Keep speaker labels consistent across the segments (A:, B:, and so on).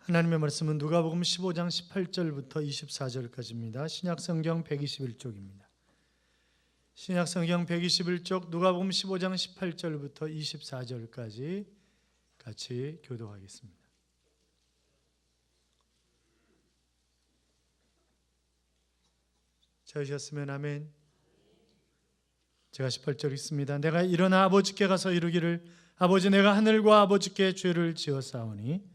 A: 하나님의 말씀은 누가복음 15장 18절부터 24절까지입니다. 신약성경 121쪽입니다. 신약성경 121쪽 누가복음 15장 18절부터 24절까지 같이 교독하겠습니다. 찾으셨으면 아멘. 제가 18절 읽습니다. 내가 일어나 아버지께 가서 이르기를 아버지 내가 하늘과 아버지께 죄를 지었사오니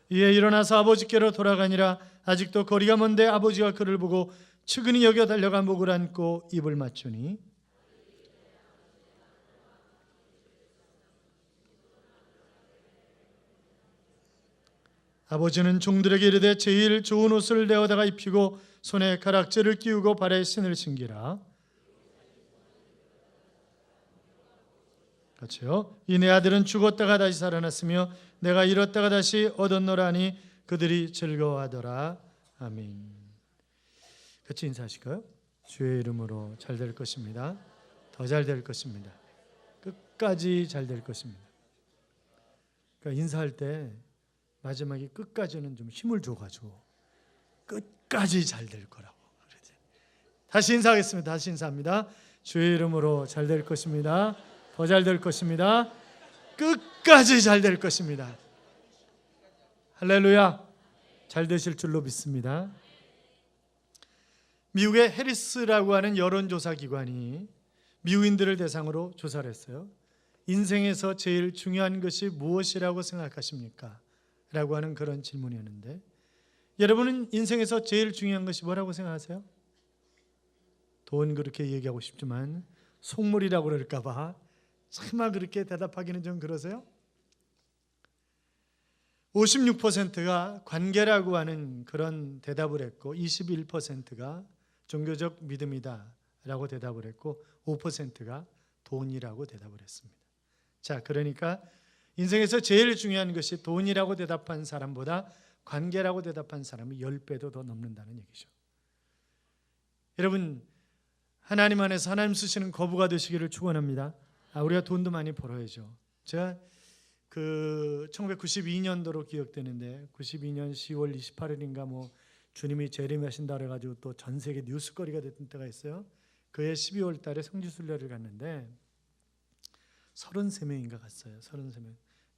A: 이에 일어나서 아버지께로 돌아가니라. 아직도 거리가 먼데 아버지가 그를 보고 측은히 여겨 달려가 목을 안고 입을 맞추니 아버지는 종들에게 이르되 제일 좋은 옷을 내어다가 입히고 손에 가락지를 끼우고 발에 신을 신기라. 같이요. 이 내 아들은 죽었다가 다시 살아났으며 내가 잃었다가 다시 얻었노라 하니 그들이 즐거워하더라. 아멘. 같이 인사하실까요? 주의 이름으로 잘 될 것입니다. 더 잘 될 것입니다. 끝까지 잘 될 것입니다. 그러니까 인사할 때 마지막에 끝까지는 좀 힘을 줘가지고 끝까지 잘 될 거라고. 다시 인사하겠습니다. 다시 인사합니다. 주의 이름으로 잘 될 것입니다. 더 잘 될 것입니다. 끝까지 잘 될 것입니다. 할렐루야. 잘 되실 줄로 믿습니다. 미국의 해리스라고 하는 여론조사 기관이 미국인들을 대상으로 조사를 했어요. 인생에서 제일 중요한 것이 무엇이라고 생각하십니까? 라고 하는 그런 질문이었는데 여러분은 인생에서 제일 중요한 것이 뭐라고 생각하세요? 돈 그렇게 얘기하고 싶지만 속물이라고 그럴까 봐 차마 그렇게 대답하기는 좀 그러세요? 56%가 관계라고 하는 그런 대답을 했고 21%가 종교적 믿음이다 라고 대답을 했고 5%가 돈이라고 대답을 했습니다. 자, 그러니까 인생에서 제일 중요한 것이 돈이라고 대답한 사람보다 관계라고 대답한 사람이 10배도 더 넘는다는 얘기죠. 여러분, 하나님 안에서 하나님 쓰시는 거부가 되시기를 축원합니다. 우리가 돈도 많이 벌어야죠. 제가 1992년도로 기억되는데 92년 10월 28일인가 주님이 재림하신다 그래가지고 또 전 세계 뉴스거리가 됐던 때가 있어요. 그해 12월 달에 성지순례를 갔는데 33명인가 갔어요. 33명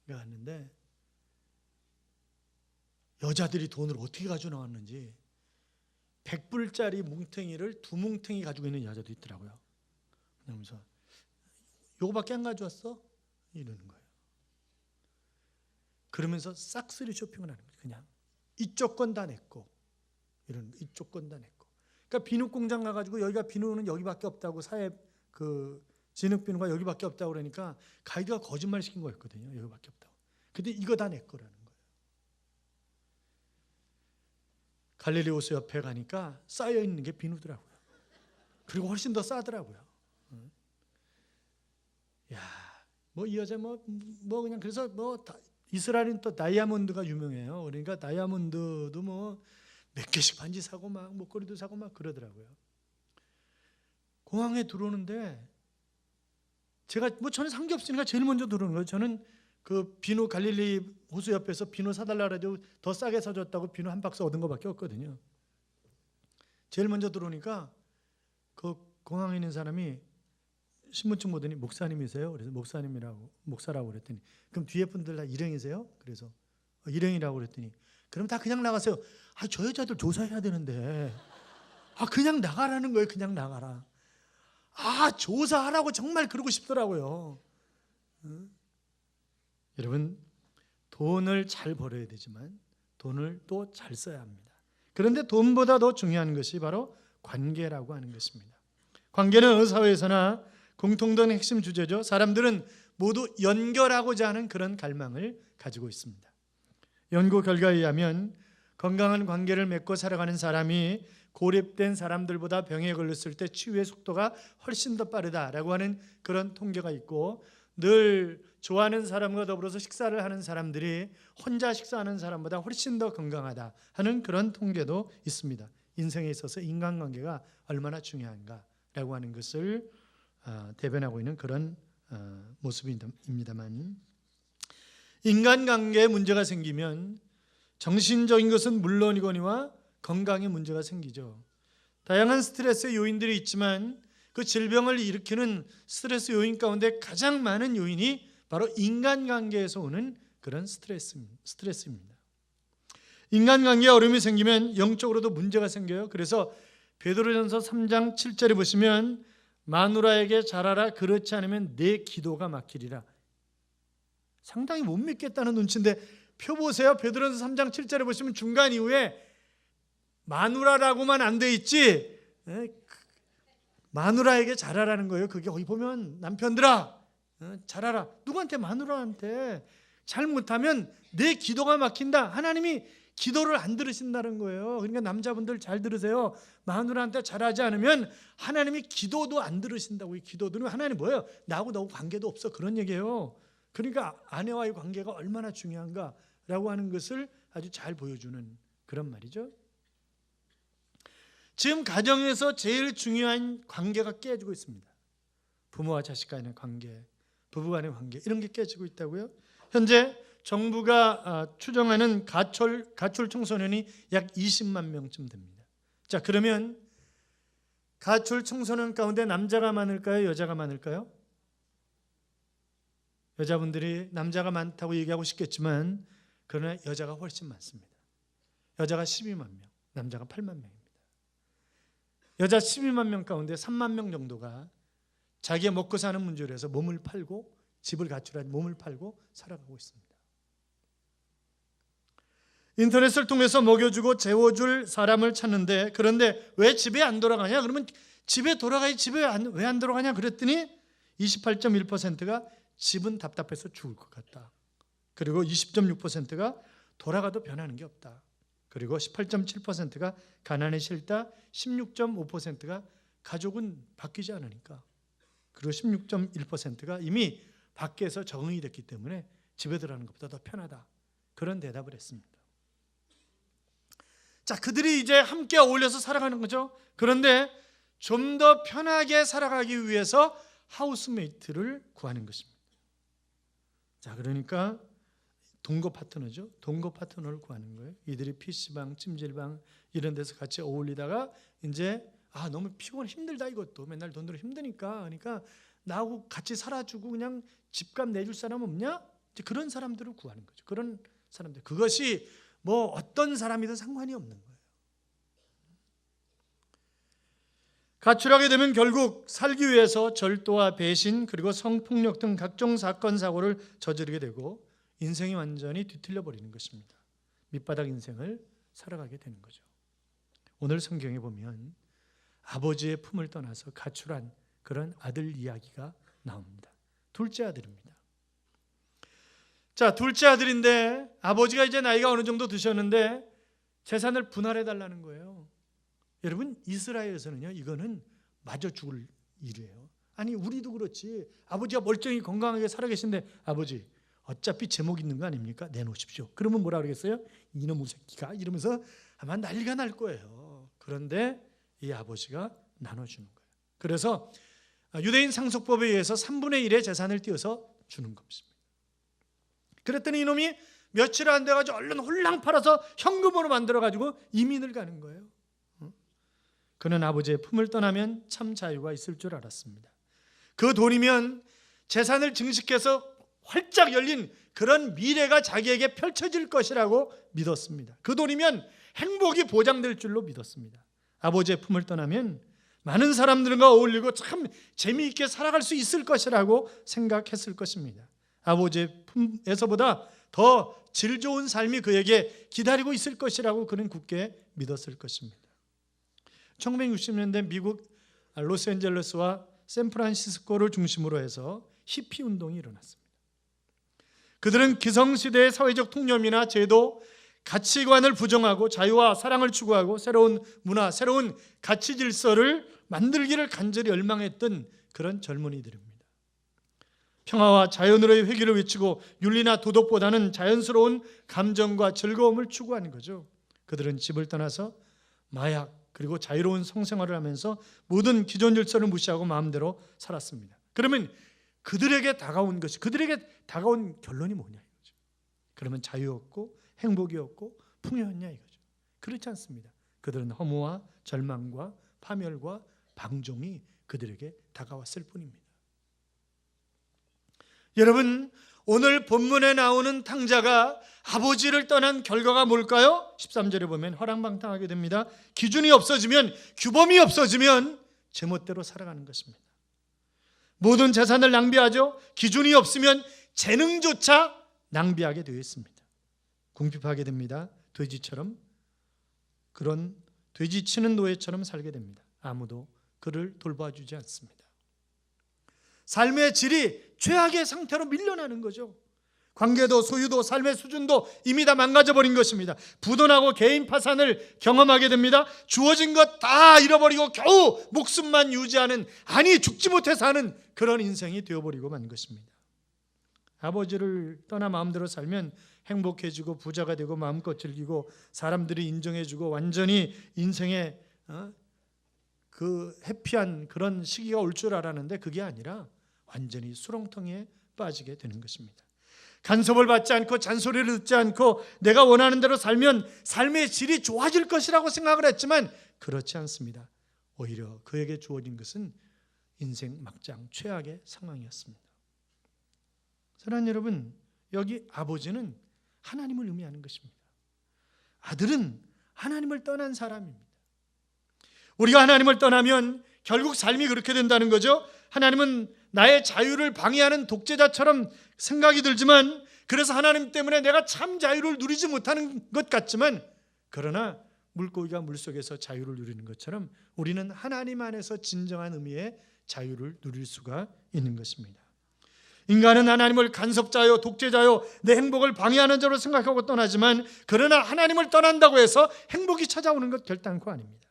A: 갔는데 여자들이 돈을 어떻게 가지고 나왔는지 100불짜리 뭉탱이를 2뭉탱이 가지고 있는 여자도 있더라고요. 그러면서 요거밖에 안 가져왔어? 이러는 거예요. 그러면서 싹쓸이 쇼핑을 하는 거예요. 그냥 이쪽 건 다 냈고 이런 이쪽 건 다 냈고. 그러니까 비누 공장 가가지고 여기가 비누는 여기밖에 없다고 사회 진흙 비누가 여기밖에 없다고 그러니까 가이드가 거짓말 시킨 거였거든요. 여기밖에 없다고. 근데 이거 다 내 거라는 거예요. 갈릴리 호수 옆에 가니까 쌓여 있는 게 비누더라고요. 그리고 훨씬 더 싸더라고요. 야, 이 여자 그냥 그래서 이스라엘은 또 다이아몬드가 유명해요. 그러니까 다이아몬드도 몇 개씩 반지 사고 막 목걸이도 사고 막 그러더라고요. 공항에 들어오는데 제가 저는 상기 없으니까 제일 먼저 들어오는 거예요. 저는 그 비누 갈릴리 호수 옆에서 비누 사달라 그래도 더 싸게 사줬다고 비누 한 박스 얻은 것밖에 없거든요. 제일 먼저 들어오니까 그 공항에 있는 사람이 신분증 보더니 목사님이세요? 그래서 목사라고 그랬더니 그럼 뒤에 분들 다 일행이세요? 그래서 일행이라고 그랬더니 그럼 다 그냥 나가세요. 저 여자들 조사해야 되는데 그냥 나가라는 거예요. 그냥 나가라. 조사하라고 정말 그러고 싶더라고요. 여러분, 돈을 잘 벌어야 되지만 돈을 또 잘 써야 합니다. 그런데 돈보다 더 중요한 것이 바로 관계라고 하는 것입니다. 관계는 어느 사회에서나 공통된 핵심 주제죠. 사람들은 모두 연결하고자 하는 그런 갈망을 가지고 있습니다. 연구 결과에 의하면 건강한 관계를 맺고 살아가는 사람이 고립된 사람들보다 병에 걸렸을 때 치유의 속도가 훨씬 더 빠르다라고 하는 그런 통계가 있고 늘 좋아하는 사람과 더불어서 식사를 하는 사람들이 혼자 식사하는 사람보다 훨씬 더 건강하다 하는 그런 통계도 있습니다. 인생에 있어서 인간관계가 얼마나 중요한가라고 하는 것을 대변하고 있는 그런 모습입니다만, 인간관계에 문제가 생기면 정신적인 것은 물론이거니와 건강에 문제가 생기죠. 다양한 스트레스 요인들이 있지만 그 질병을 일으키는 스트레스 요인 가운데 가장 많은 요인이 바로 인간관계에서 오는 그런 스트레스입니다. 인간관계에 어려움이 생기면 영적으로도 문제가 생겨요. 그래서 베드로전서 3장 7절에 보시면 마누라에게 잘하라, 그렇지 않으면 내 기도가 막히리라. 상당히 못 믿겠다는 눈치인데 표 보세요. 베드로전서 3장 7절에 보시면 중간 이후에 마누라라고만 안 돼 있지, 마누라에게 잘하라는 거예요. 그게 거기 보면 남편들아 잘하라. 누구한테? 마누라한테. 잘못하면 내 기도가 막힌다. 하나님이 기도를 안 들으신다는 거예요. 그러니까 남자분들 잘 들으세요. 마누라한테 잘하지 않으면 하나님이 기도도 안 들으신다고요. 기도들은 하나님 뭐예요? 나하고 너하고 관계도 없어, 그런 얘기예요. 그러니까 아내와의 관계가 얼마나 중요한가라고 하는 것을 아주 잘 보여주는 그런 말이죠. 지금 가정에서 제일 중요한 관계가 깨지고 있습니다. 부모와 자식 간의 관계, 부부 간의 관계, 이런 게 깨지고 있다고요. 현재 정부가 추정하는 가출 청소년이 약 20만 명쯤 됩니다. 자, 그러면 가출 청소년 가운데 남자가 많을까요? 여자가 많을까요? 여자분들이 남자가 많다고 얘기하고 싶겠지만 그러나 여자가 훨씬 많습니다. 여자가 12만 명, 남자가 8만 명입니다. 여자 12만 명 가운데 3만 명 정도가 자기가 먹고 사는 문제로 해서 몸을 팔고, 집을 가출한 몸을 팔고 살아가고 있습니다. 인터넷을 통해서 먹여주고 재워줄 사람을 찾는데, 그런데 왜 집에 안 돌아가냐? 그러면 집에 돌아가야지, 집에 왜 안 돌아가냐? 그랬더니 28.1%가 집은 답답해서 죽을 것 같다. 그리고 20.6%가 돌아가도 변하는 게 없다. 그리고 18.7%가 가난에 싫다. 16.5%가 가족은 바뀌지 않으니까. 그리고 16.1%가 이미 밖에서 적응이 됐기 때문에 집에 들어가는 것보다 더 편하다. 그런 대답을 했습니다. 자, 그들이 이제 함께 어울려서 살아가는 거죠. 그런데 좀 더 편하게 살아가기 위해서 하우스메이트를 구하는 것입니다. 자, 그러니까 동거 파트너죠. 동거 파트너를 구하는 거예요. 이들이 PC방, 찜질방 이런 데서 같이 어울리다가 이제 너무 피곤해, 힘들다, 이것도 맨날 돈 들어 힘드니까, 그러니까 나하고 같이 살아주고 그냥 집값 내줄 사람 없냐? 이제 그런 사람들을 구하는 거죠. 그런 사람들. 그것이 뭐 어떤 사람이든 상관이 없는 거예요. 가출하게 되면 결국 살기 위해서 절도와 배신, 그리고 성폭력 등 각종 사건 사고를 저지르게 되고 인생이 완전히 뒤틀려 버리는 것입니다. 밑바닥 인생을 살아가게 되는 거죠. 오늘 성경에 보면 아버지의 품을 떠나서 가출한 그런 아들 이야기가 나옵니다. 둘째 아들입니다. 자, 둘째 아들인데 아버지가 이제 나이가 어느 정도 드셨는데 재산을 분할해 달라는 거예요. 여러분, 이스라엘에서는요, 이거는 맞아 죽을 일이에요. 아니, 우리도 그렇지. 아버지가 멀쩡히 건강하게 살아계신데 아버지, 어차피 제목 있는 거 아닙니까? 내놓으십시오. 그러면 뭐라 그러겠어요? 이놈의 새끼가, 이러면서 아마 난리가 날 거예요. 그런데 이 아버지가 나눠주는 거예요. 그래서 유대인 상속법에 의해서 3분의 1의 재산을 띄어서 주는 겁니다. 그랬더니 이놈이 며칠 안 돼가지고 얼른 홀랑 팔아서 현금으로 만들어가지고 이민을 가는 거예요. 그는 아버지의 품을 떠나면 참 자유가 있을 줄 알았습니다. 그 돈이면 재산을 증식해서 활짝 열린 그런 미래가 자기에게 펼쳐질 것이라고 믿었습니다. 그 돈이면 행복이 보장될 줄로 믿었습니다. 아버지의 품을 떠나면 많은 사람들과 어울리고 참 재미있게 살아갈 수 있을 것이라고 생각했을 것입니다. 아버지의 품에서보다 더 질 좋은 삶이 그에게 기다리고 있을 것이라고 그는 굳게 믿었을 것입니다. 1960년대 미국 로스앤젤레스와 샌프란시스코를 중심으로 해서 히피 운동이 일어났습니다. 그들은 기성시대의 사회적 통념이나 제도, 가치관을 부정하고 자유와 사랑을 추구하고 새로운 문화, 새로운 가치 질서를 만들기를 간절히 열망했던 그런 젊은이들입니다. 평화와 자연으로의 회귀를 외치고 윤리나 도덕보다는 자연스러운 감정과 즐거움을 추구하는 거죠. 그들은 집을 떠나서 마약, 그리고 자유로운 성생활을 하면서 모든 기존 질서를 무시하고 마음대로 살았습니다. 그러면 그들에게 다가온 것이, 그들에게 다가온 결론이 뭐냐 이거죠. 그러면 자유였고 행복이었고 풍요였냐 이거죠. 그렇지 않습니다. 그들은 허무와 절망과 파멸과 방종이 그들에게 다가왔을 뿐입니다. 여러분, 오늘 본문에 나오는 탕자가 아버지를 떠난 결과가 뭘까요? 13절에 보면 허랑방탕하게 됩니다. 기준이 없어지면, 규범이 없어지면 제멋대로 살아가는 것입니다. 모든 재산을 낭비하죠. 기준이 없으면 재능조차 낭비하게 되어 있습니다. 궁핍하게 됩니다. 돼지처럼, 그런 돼지치는 노예처럼 살게 됩니다. 아무도 그를 돌봐주지 않습니다. 삶의 질이 최악의 상태로 밀려나는 거죠. 관계도 소유도 삶의 수준도 이미 다 망가져버린 것입니다. 부도나고 개인 파산을 경험하게 됩니다. 주어진 것 다 잃어버리고 겨우 목숨만 유지하는, 아니 죽지 못해 사는 그런 인생이 되어버리고 만 것입니다. 아버지를 떠나 마음대로 살면 행복해지고 부자가 되고 마음껏 즐기고 사람들이 인정해주고 완전히 인생에 그 해피한 그런 시기가 올 줄 알았는데 그게 아니라 완전히 수렁텅이에 빠지게 되는 것입니다. 간섭을 받지 않고 잔소리를 듣지 않고 내가 원하는 대로 살면 삶의 질이 좋아질 것이라고 생각을 했지만 그렇지 않습니다. 오히려 그에게 주어진 것은 인생 막장 최악의 상황이었습니다. 사랑하는 여러분, 여기 아버지는 하나님을 의미하는 것입니다. 아들은 하나님을 떠난 사람입니다. 우리가 하나님을 떠나면 결국 삶이 그렇게 된다는 거죠. 하나님은 나의 자유를 방해하는 독재자처럼 생각이 들지만, 그래서 하나님 때문에 내가 참 자유를 누리지 못하는 것 같지만, 그러나 물고기가 물속에서 자유를 누리는 것처럼 우리는 하나님 안에서 진정한 의미의 자유를 누릴 수가 있는 것입니다. 인간은 하나님을 간섭자요, 독재자요, 내 행복을 방해하는 자로 생각하고 떠나지만, 그러나 하나님을 떠난다고 해서 행복이 찾아오는 것 결단코 아닙니다.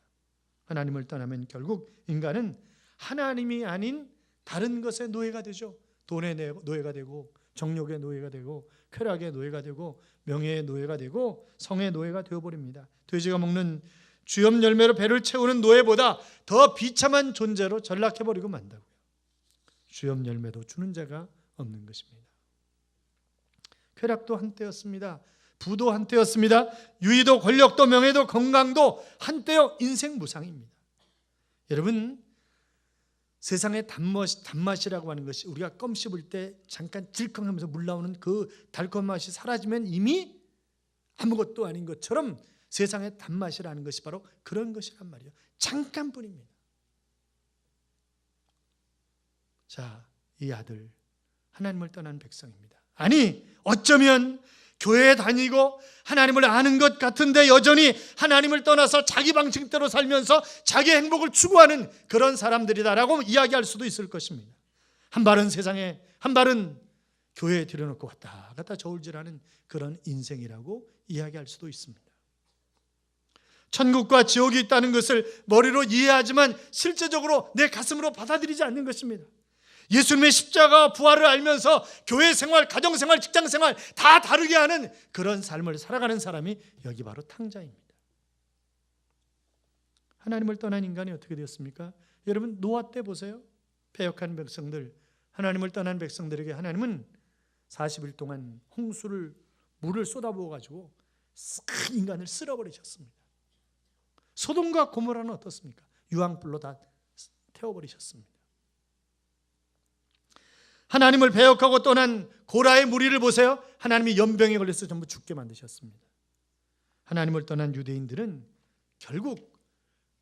A: 하나님을 떠나면 결국 인간은 하나님이 아닌 다른 것의 노예가 되죠. 돈의 노예가 되고, 정욕의 노예가 되고, 쾌락의 노예가 되고, 명예의 노예가 되고, 성의 노예가 되어버립니다. 돼지가 먹는 주염 열매로 배를 채우는 노예보다 더 비참한 존재로 전락해버리고 만다고요. 주염 열매도 주는 자가 없는 것입니다. 쾌락도 한때였습니다. 부도 한때였습니다. 유의도 권력도 명예도 건강도 한때요 인생 무상입니다. 여러분, 세상의 단맛이라고 하는 것이, 우리가 껌 씹을 때 잠깐 질컹하면서 물 나오는 그 달콤 맛이 사라지면 이미 아무것도 아닌 것처럼 세상의 단맛이라는 것이 바로 그런 것이란 말이에요. 잠깐뿐입니다. 자, 이 아들 하나님을 떠난 백성입니다. 아니, 어쩌면 교회에 다니고 하나님을 아는 것 같은데 여전히 하나님을 떠나서 자기 방식대로 살면서 자기 행복을 추구하는 그런 사람들이다라고 이야기할 수도 있을 것입니다. 한 발은 세상에, 한 발은 교회에 들여놓고 왔다 갔다 저울질하는 그런 인생이라고 이야기할 수도 있습니다. 천국과 지옥이 있다는 것을 머리로 이해하지만 실제적으로 내 가슴으로 받아들이지 않는 것입니다. 예수님의 십자가 부활을 알면서 교회 생활, 가정 생활, 직장 생활 다 다르게 하는 그런 삶을 살아가는 사람이 여기 바로 탕자입니다. 하나님을 떠난 인간이 어떻게 되었습니까? 여러분, 노아 때 보세요. 패역한 백성들, 하나님을 떠난 백성들에게 하나님은 40일 동안 홍수를, 물을 쏟아부어 가지고 인간을 쓸어버리셨습니다. 소돔과 고모라는 어떻습니까? 유황불로 다 태워버리셨습니다. 하나님을 배역하고 떠난 고라의 무리를 보세요. 하나님이 연병에 걸려서 전부 죽게 만드셨습니다. 하나님을 떠난 유대인들은 결국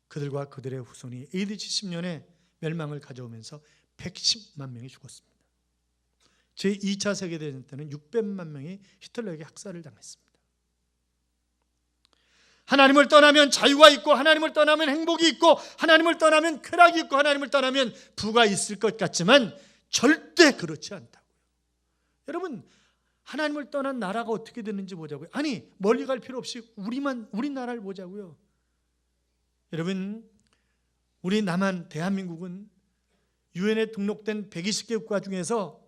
A: 그들과 그들의 후손이 AD 70년에 멸망을 가져오면서 110만 명이 죽었습니다. 제2차 세계대전 때는 600만 명이 히틀러에게 학살을 당했습니다. 하나님을 떠나면 자유가 있고, 하나님을 떠나면 행복이 있고, 하나님을 떠나면 쾌락이 있고, 하나님을 떠나면 부가 있을 것 같지만 절대 그렇지 않다고요. 여러분, 하나님을 떠난 나라가 어떻게 되는지 보자고요. 아니, 멀리 갈 필요 없이 우리나라를 보자고요. 여러분, 우리 남한 대한민국은 유엔에 등록된 120개 국가 중에서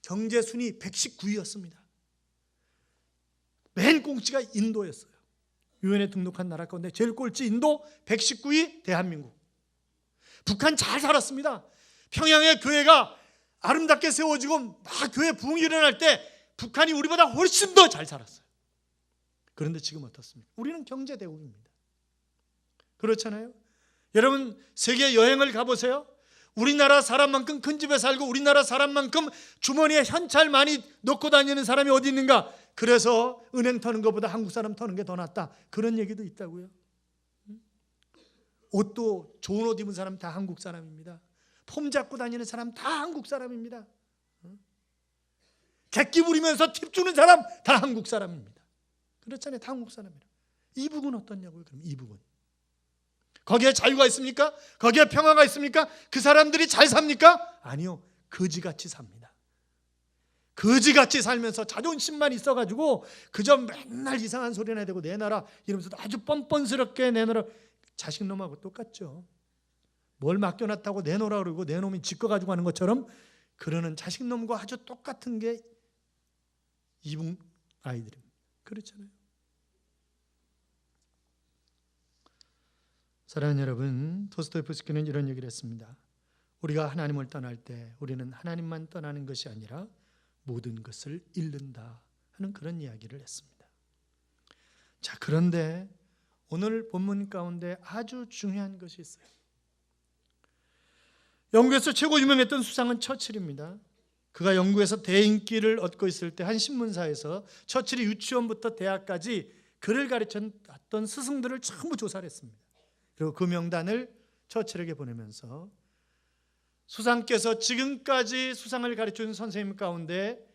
A: 경제 순위 119위였습니다. 맨 꽁치가 인도였어요. 유엔에 등록한 나라 가운데 제일 꼴찌 인도, 119위 대한민국. 북한 잘 살았습니다. 평양의 교회가 아름답게 세워지고 막 교회 부흥이 일어날 때 북한이 우리보다 훨씬 더 잘 살았어요. 그런데 지금 어떻습니까? 우리는 경제대국입니다. 그렇잖아요. 여러분 세계 여행을 가보세요. 우리나라 사람만큼 큰 집에 살고 우리나라 사람만큼 주머니에 현찰 많이 넣고 다니는 사람이 어디 있는가? 그래서 은행 터는 것보다 한국 사람 터는 게 더 낫다. 그런 얘기도 있다고요. 옷도 좋은 옷 입은 사람 다 한국 사람입니다. 폼 잡고 다니는 사람 다 한국 사람입니다. 객기 부리면서 팁 주는 사람 다 한국 사람입니다. 그렇잖아요. 다 한국 사람이라. 이북은 어떻냐고요? 그럼 이북은 거기에 자유가 있습니까? 거기에 평화가 있습니까? 그 사람들이 잘 삽니까? 아니요. 거지같이 삽니다. 거지같이 살면서 자존심만 있어가지고 그저 맨날 이상한 소리나 대고 내 나라 이러면서도 아주 뻔뻔스럽게 내 나라. 자식놈하고 똑같죠. 뭘 맡겨놨다고 내놓으라 그러고 내놓으면 지꺼 가지고 가는 것처럼 그러는 자식놈과 아주 똑같은 게 이북 아이들입니다. 그렇잖아요. 사랑하는 여러분, 도스토옙스키는 이런 얘기를 했습니다. 우리가 하나님을 떠날 때 우리는 하나님만 떠나는 것이 아니라 모든 것을 잃는다 하는 그런 이야기를 했습니다. 자, 그런데 오늘 본문 가운데 아주 중요한 것이 있어요. 영국에서 최고 유명했던 수상은 처칠입니다. 그가 영국에서 대인기를 얻고 있을 때 한 신문사에서 처칠이 유치원부터 대학까지 그를 가르쳤던 스승들을 전부 조사를 했습니다. 그리고 그 명단을 처칠에게 보내면서 수상께서 지금까지 수상을 가르쳐준 선생님 가운데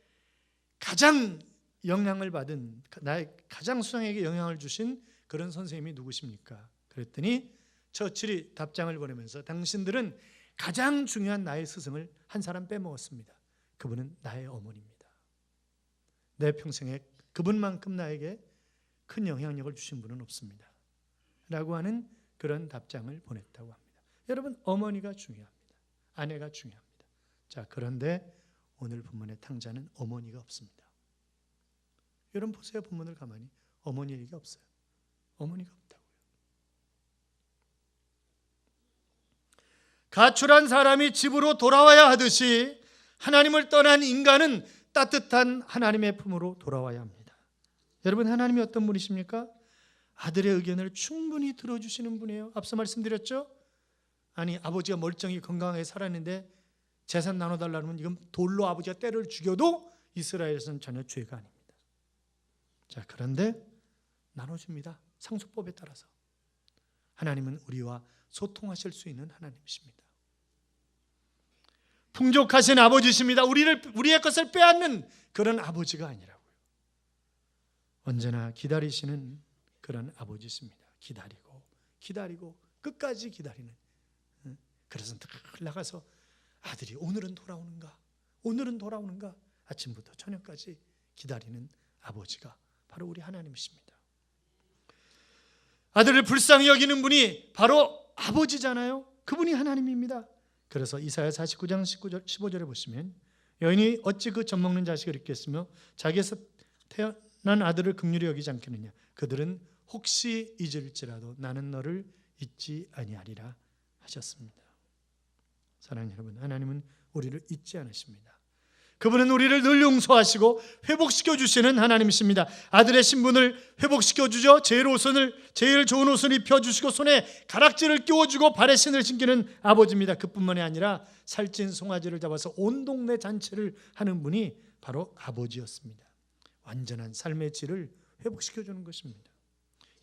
A: 가장 영향을 받은, 나의 가장 수상에게 영향을 주신 그런 선생님이 누구십니까? 그랬더니 처칠이 답장을 보내면서 당신들은 가장 중요한 나의 스승을 한 사람 빼먹었습니다. 그분은 나의 어머니입니다. 내 평생에 그분만큼 나에게 큰 영향력을 주신 분은 없습니다. 라고 하는 그런 답장을 보냈다고 합니다. 여러분, 어머니가 중요합니다. 아내가 중요합니다. 자, 그런데 오늘 본문의 탕자는 어머니가 없습니다. 여러분 보세요. 본문을 가만히. 어머니 얘기가 없어요. 어머니가 없다고요. 가출한 사람이 집으로 돌아와야 하듯이 하나님을 떠난 인간은 따뜻한 하나님의 품으로 돌아와야 합니다. 여러분, 하나님이 어떤 분이십니까? 아들의 의견을 충분히 들어주시는 분이에요. 앞서 말씀드렸죠? 아니, 아버지가 멀쩡히 건강하게 살았는데 재산 나눠달라면 이건 돌로 아버지가 때를 죽여도 이스라엘에서는 전혀 죄가 아닙니다. 자, 그런데 나눠줍니다. 상속법에 따라서. 하나님은 우리와 소통하실 수 있는 하나님이십니다. 풍족하신 아버지십니다. 우리의 것을 빼앗는 그런 아버지가 아니라고요. 언제나 기다리시는 그런 아버지십니다. 기다리고 끝까지 기다리는. 그래서 늘 나가서 아들이 오늘은 돌아오는가 아침부터 저녁까지 기다리는 아버지가 바로 우리 하나님이십니다. 아들을 불쌍히 여기는 분이 바로 아버지잖아요. 그분이 하나님입니다. 그래서 이사야 49장 15절에 보시면 여인이 어찌 그 젖먹는 자식을 잊겠으며 자기에서 태어난 아들을 긍휼히 여기지 않겠느냐. 그들은 혹시 잊을지라도 나는 너를 잊지 아니하리라 하셨습니다. 사랑하는 여러분, 하나님은 우리를 잊지 않으십니다. 그분은 우리를 늘 용서하시고 회복시켜 주시는 하나님이십니다. 아들의 신분을 회복시켜 주죠. 제일 좋은 옷을 입혀 주시고 손에 가락지를 끼워 주고 발에 신을 신기는 아버지입니다. 그뿐만이 아니라 살찐 송아지를 잡아서 온 동네 잔치를 하는 분이 바로 아버지였습니다. 완전한 삶의 질을 회복시켜 주는 것입니다.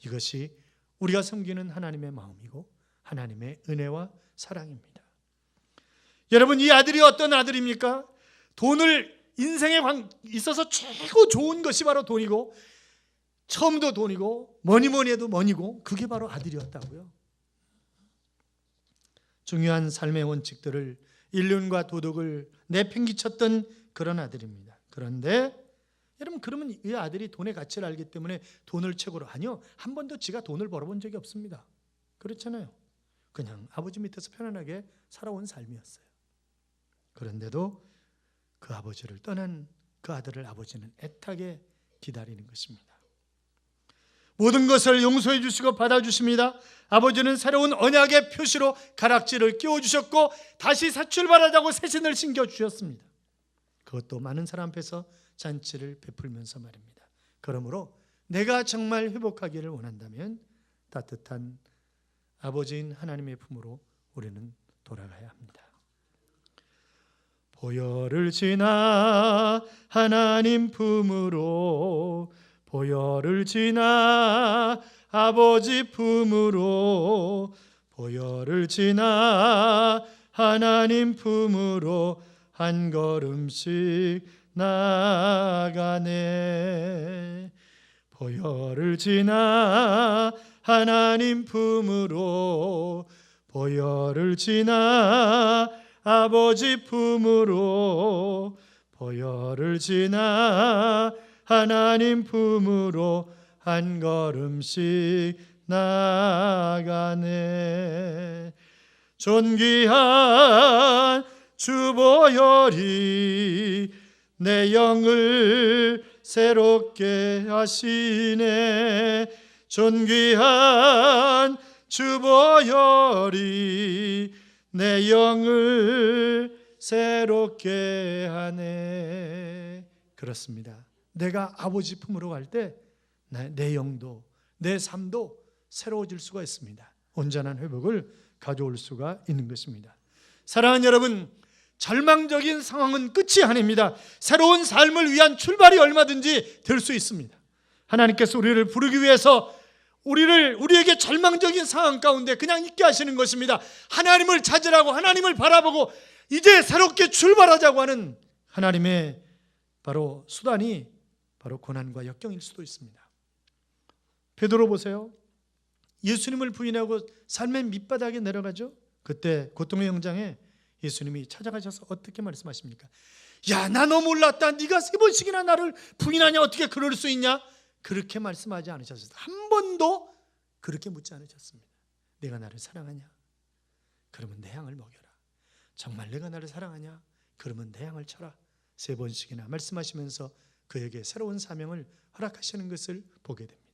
A: 이것이 우리가 섬기는 하나님의 마음이고 하나님의 은혜와 사랑입니다. 여러분, 이 아들이 어떤 아들입니까? 돈을 인생에 있어서 최고 좋은 것이 바로 돈이고 처음도 돈이고 뭐니 해도 머니고 그게 바로 아들이었다고요. 중요한 삶의 원칙들을 인륜과 도덕을 내팽개쳤던 그런 아들입니다. 그런데 여러분, 그러면 이 아들이 돈의 가치를 알기 때문에 돈을 최고로, 아니요, 한 번도 지가 돈을 벌어본 적이 없습니다. 그렇잖아요. 그냥 아버지 밑에서 편안하게 살아온 삶이었어요. 그런데도 그 아버지를 떠난 그 아들을 아버지는 애타게 기다리는 것입니다. 모든 것을 용서해 주시고 받아주십니다. 아버지는 새로운 언약의 표시로 가락지를 끼워주셨고 다시 새 출발하자고 새 신을 신겨주셨습니다. 그것도 많은 사람 앞에서 잔치를 베풀면서 말입니다. 그러므로 내가 정말 회복하기를 원한다면 따뜻한 아버지인 하나님의 품으로 우리는 돌아가야 합니다. 보혈을 지나 하나님 품으로, 보혈을 지나 아버지 품으로, 보혈을 지나 하나님 품으로 한 걸음씩 나아가네. 보혈을 지나 하나님 품으로, 보혈을 지나 아버지 품으로, 보혈을 지나 하나님 품으로 한 걸음씩 나아가네. 존귀한 주 보혈이 내 영을 새롭게 하시네. 존귀한 주 보혈이 내 영을 새롭게 하네. 그렇습니다. 내가 아버지 품으로 갈 때 내 영도 내 삶도 새로워질 수가 있습니다. 온전한 회복을 가져올 수가 있는 것입니다. 사랑하는 여러분, 절망적인 상황은 끝이 아닙니다. 새로운 삶을 위한 출발이 얼마든지 될 수 있습니다. 하나님께서 우리를 부르기 위해서 우리에게 절망적인 상황 가운데 그냥 있게 하시는 것입니다. 하나님을 찾으라고, 하나님을 바라보고 이제 새롭게 출발하자고 하는 하나님의 바로 수단이 바로 고난과 역경일 수도 있습니다. 베드로 보세요. 예수님을 부인하고 삶의 밑바닥에 내려가죠. 그때 고통의 현장에 예수님이 찾아가셔서 어떻게 말씀하십니까? 야, 나 너 몰랐다. 네가 3번씩이나 나를 부인하냐? 어떻게 그럴 수 있냐? 그렇게 말씀하지 않으셨어요. 한 번도 그렇게 묻지 않으셨습니다. 내가 나를 사랑하냐? 그러면 내 양을 먹여라. 정말 내가 나를 사랑하냐? 그러면 내 양을 쳐라. 3번씩이나 말씀하시면서 그에게 새로운 사명을 허락하시는 것을 보게 됩니다.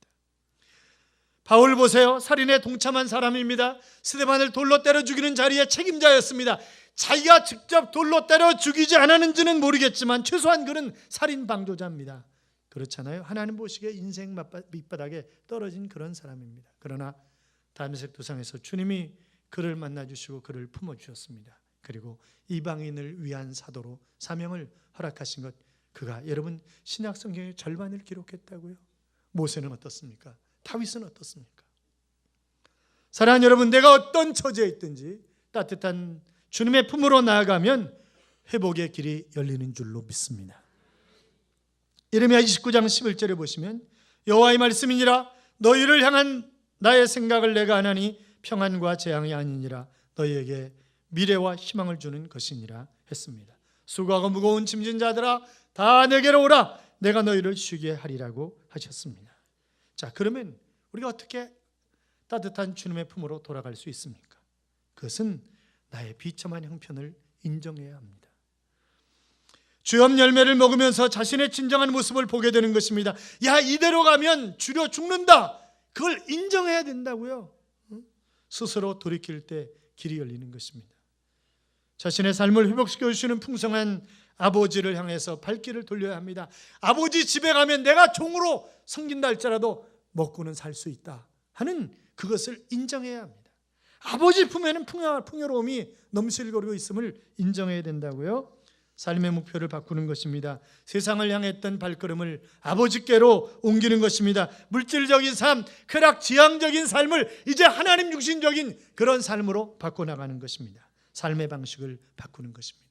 A: 바울 보세요. 살인에 동참한 사람입니다. 스데반을 돌로 때려 죽이는 자리에 책임자였습니다. 자기가 직접 돌로 때려 죽이지 않았는지는 모르겠지만 최소한 그는 살인 방조자입니다. 그렇잖아요. 하나님 보시기에 인생 밑바닥에 떨어진 그런 사람입니다. 그러나 다메섹 도상에서 주님이 그를 만나주시고 그를 품어주셨습니다. 그리고 이방인을 위한 사도로 사명을 허락하신 것, 그가 여러분 신약 성경의 절반을 기록했다고요. 모세는 어떻습니까? 다윗은 어떻습니까? 사랑하는 여러분, 내가 어떤 처지에 있든지 따뜻한 주님의 품으로 나아가면 회복의 길이 열리는 줄로 믿습니다. 예레미야 29장 11절에 보시면 여호와의 말씀이니라 너희를 향한 나의 생각을 내가 아나니 평안과 재앙이 아니니라 너희에게 미래와 희망을 주는 것이니라 했습니다. 수고하고 무거운 짐진 자들아 다 내게로 오라 내가 너희를 쉬게 하리라고 하셨습니다. 자, 그러면 우리가 어떻게 따뜻한 주님의 품으로 돌아갈 수 있습니까? 그것은 나의 비참한 형편을 인정해야 합니다. 주염 열매를 먹으면서 자신의 진정한 모습을 보게 되는 것입니다. 야, 이대로 가면 주려 죽는다. 그걸 인정해야 된다고요. 스스로 돌이킬 때 길이 열리는 것입니다. 자신의 삶을 회복시켜 주시는 풍성한 아버지를 향해서 발길을 돌려야 합니다. 아버지 집에 가면 내가 종으로 섬긴다 할지라도 먹고는 살 수 있다 하는 그것을 인정해야 합니다. 아버지 품에는 풍요로움이 넘실거리고 있음을 인정해야 된다고요. 삶의 목표를 바꾸는 것입니다. 세상을 향했던 발걸음을 아버지께로 옮기는 것입니다. 물질적인 삶, 쾌락지향적인 삶을 이제 하나님 중심적인 그런 삶으로 바꿔나가는 것입니다. 삶의 방식을 바꾸는 것입니다.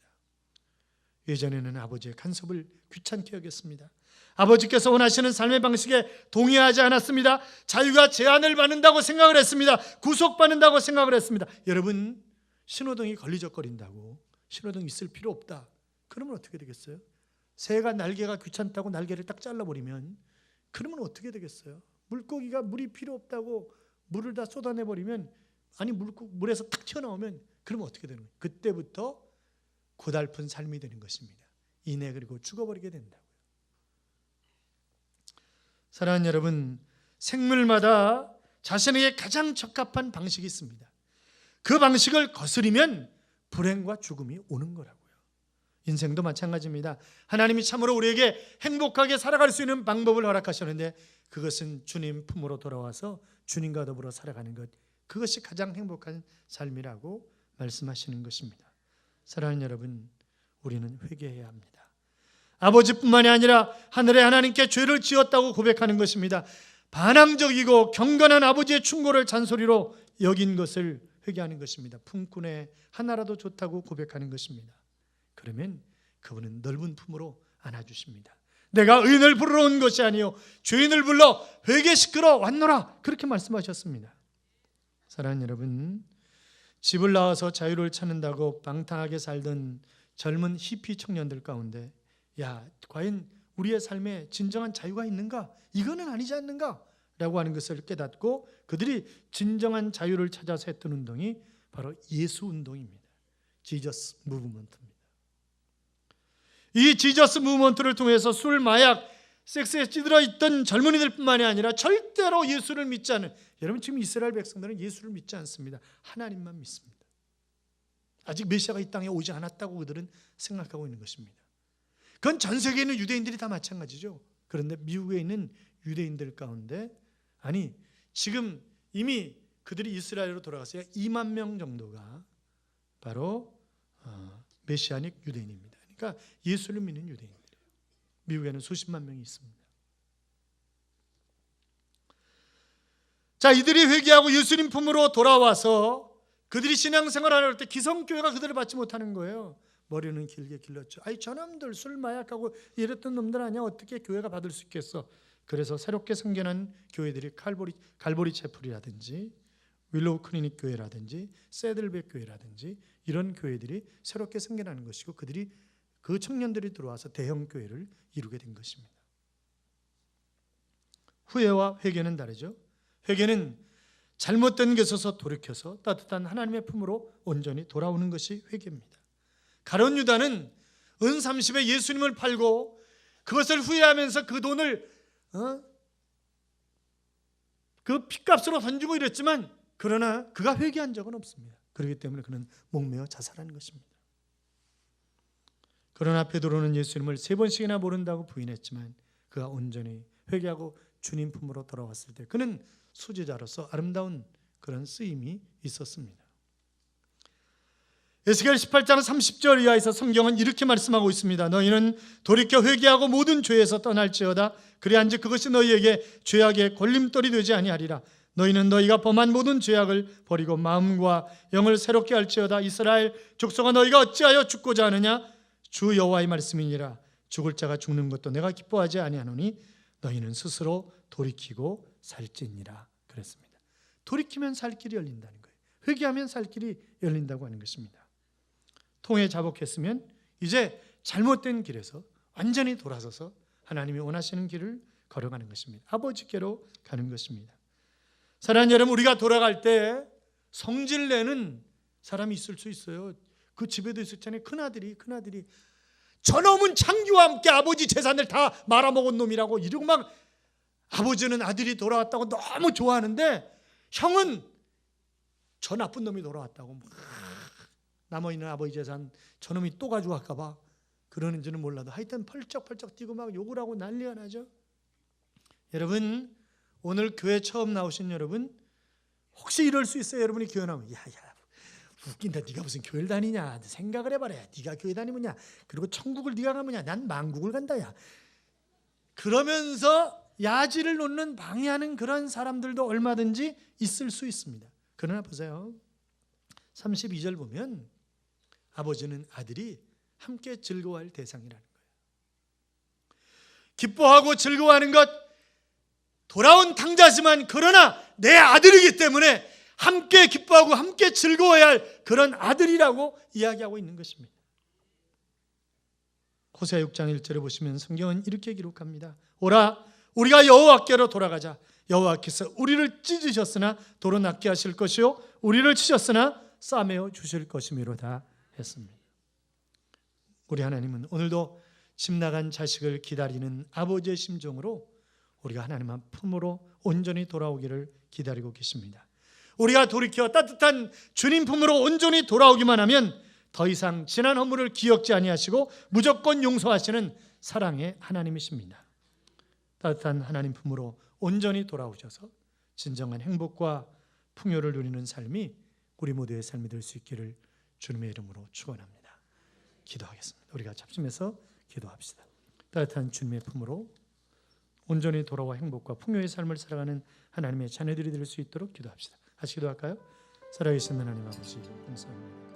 A: 예전에는 아버지의 간섭을 귀찮게 여겼습니다. 아버지께서 원하시는 삶의 방식에 동의하지 않았습니다. 자유가 제한을 받는다고 생각을 했습니다. 구속받는다고 생각을 했습니다. 여러분, 신호등이 걸리적거린다고 신호등 있을 필요 없다. 그러면 어떻게 되겠어요? 새가 날개가 귀찮다고 날개를 딱 잘라버리면 그러면 어떻게 되겠어요? 물고기가 물이 필요 없다고 물을 다 쏟아내버리면 물에서 탁 튀어나오면 그러면 어떻게 되는 거예요? 그때부터 고달픈 삶이 되는 것입니다. 이내 그리고 죽어버리게 된다고요. 사랑하는 여러분, 생물마다 자신에게 가장 적합한 방식이 있습니다. 그 방식을 거스르면 불행과 죽음이 오는 거라고요. 인생도 마찬가지입니다. 하나님이 참으로 우리에게 행복하게 살아갈 수 있는 방법을 허락하셨는데 그것은 주님 품으로 돌아와서 주님과 더불어 살아가는 것, 그것이 가장 행복한 삶이라고 말씀하시는 것입니다. 사랑하는 여러분, 우리는 회개해야 합니다. 아버지뿐만이 아니라 하늘의 하나님께 죄를 지었다고 고백하는 것입니다. 반항적이고 경건한 아버지의 충고를 잔소리로 여긴 것을 회개하는 것입니다. 품꾼의 하나라도 좋다고 고백하는 것입니다. 그러면 그분은 넓은 품으로 안아주십니다. 내가 의인을 부르러 온 것이 아니요 죄인을 불러 회개시키러 왔노라, 그렇게 말씀하셨습니다. 사랑하는 여러분, 집을 나와서 자유를 찾는다고 방탕하게 살던 젊은 히피 청년들 가운데 야, 과연 우리의 삶에 진정한 자유가 있는가? 이거는 아니지 않는가? 라고 하는 것을 깨닫고 그들이 진정한 자유를 찾아서 했던 운동이 바로 예수 운동입니다. 지저스 무브먼트입니다. 이 지저스 무브먼트를 통해서 술, 마약, 섹스에 찌들어 있던 젊은이들뿐만이 아니라 절대로 예수를 믿지 않은, 여러분 지금 이스라엘 백성들은 예수를 믿지 않습니다. 하나님만 믿습니다. 아직 메시아가 이 땅에 오지 않았다고 그들은 생각하고 있는 것입니다. 그건 전 세계에 있는 유대인들이 다 마찬가지죠. 그런데 미국에 있는 유대인들 가운데 지금 이미 그들이 이스라엘로 돌아가서 2만 명 정도가 바로 메시아닉 유대인입니다. 그러니까 예수를 믿는 유대인들이에요. 미국에는 수십만 명이 있습니다. 자, 이들이 회개하고 예수님 품으로 돌아와서 그들이 신앙생활을 할 때 기성교회가 그들을 받지 못하는 거예요. 머리는 길게 길렀죠. 아이 저놈들 술 마약하고 이랬던 놈들 아니야, 어떻게 교회가 받을 수 있겠어. 그래서 새롭게 생겨난 교회들이 갈보리 채플이라든지 윌로우 클리닉 교회라든지 세들백 교회라든지 이런 교회들이 새롭게 생겨나는 것이고 그 청년들이 들어와서 대형 교회를 이루게 된 것입니다. 후회와 회개는 다르죠. 회개는 잘못된 것에서 돌이켜서 따뜻한 하나님의 품으로 온전히 돌아오는 것이 회개입니다. 가룟 유다는 은 30에 예수님을 팔고 그것을 후회하면서 그 돈을 그 핏값으로 던지고 이랬지만 그러나 그가 회개한 적은 없습니다. 그렇기 때문에 그는 목매어 자살하는 것입니다. 그러나 베드로는 예수님을 3번씩이나 모른다고 부인했지만 그가 온전히 회개하고 주님 품으로 돌아왔을 때 그는 수제자로서 아름다운 그런 쓰임이 있었습니다. 에스겔 18장 30절 이하에서 성경은 이렇게 말씀하고 있습니다. 너희는 돌이켜 회개하고 모든 죄에서 떠날지어다. 그래야한즉 그것이 너희에게 죄악의 걸림돌이 되지 아니하리라. 너희는 너희가 범한 모든 죄악을 버리고 마음과 영을 새롭게 할지어다. 이스라엘 족속아, 너희가 어찌하여 죽고자 하느냐? 주 여호와의 말씀이니라. 죽을 자가 죽는 것도 내가 기뻐하지 아니하노니 너희는 스스로 돌이키고 살지니라. 그랬습니다. 돌이키면 살 길이 열린다는 거예요. 회개하면 살 길이 열린다고 하는 것입니다. 통에 자복했으면 이제 잘못된 길에서 완전히 돌아서서 하나님이 원하시는 길을 걸어가는 것입니다. 아버지께로 가는 것입니다. 사랑하는 여러분, 우리가 돌아갈 때 성질내는 사람이 있을 수 있어요. 그 집에도 있었잖아요. 큰아들이 저놈은 창기와 함께 아버지 재산을 다 말아먹은 놈이라고 이러고 막, 아버지는 아들이 돌아왔다고 너무 좋아하는데 형은 저 나쁜 놈이 돌아왔다고 막 남아있는 아버지 재산 저놈이 또 가져갈까 봐 그러는지는 몰라도 하여튼 펄쩍펄쩍 뛰고 막 욕을 하고 난리가 나죠. 여러분, 오늘 교회 처음 나오신 여러분, 혹시 이럴 수 있어요. 여러분이 교회 나오면 야 웃긴다, 네가 무슨 교회를 다니냐, 생각을 해봐라. 네가 교회 다니느냐, 그리고 천국을 네가 가느냐, 난 만국을 간다. 야, 그러면서 야지를 놓는 방해하는 그런 사람들도 얼마든지 있을 수 있습니다. 그러나 보세요, 32절 보면 아버지는 아들이 함께 즐거워할 대상이라는 거예요. 기뻐하고 즐거워하는 것, 돌아온 탕자지만 그러나 내 아들이기 때문에 함께 기뻐하고 함께 즐거워해야 할 그런 아들이라고 이야기하고 있는 것입니다. 호세아 6장 1절에 보시면 성경은 이렇게 기록합니다. 오라, 우리가 여호와께로 돌아가자. 여호와께서 우리를 찢으셨으나 도로 낫게 하실 것이요 우리를 치셨으나 싸매어 주실 것이미로다 했습니다. 우리 하나님은 오늘도 집 나간 자식을 기다리는 아버지의 심정으로 우리가 하나님 한 품으로 온전히 돌아오기를 기다리고 계십니다. 우리가 돌이켜 따뜻한 주님 품으로 온전히 돌아오기만 하면 더 이상 지난 허물을 기억지 아니하시고 무조건 용서하시는 사랑의 하나님이십니다. 따뜻한 하나님 품으로 온전히 돌아오셔서 진정한 행복과 풍요를 누리는 삶이 우리 모두의 삶이 될 수 있기를 주님의 이름으로 축원합니다. 기도하겠습니다. 우리가 잡심해서 기도합시다. 따뜻한 주님의 품으로 온전히 돌아와 행복과 풍요의 삶을 살아가는 하나님의 자녀들이 될 수 있도록 기도합시다. 같이 기도할까요? 살아계신 하나님 아버지 감사합니다.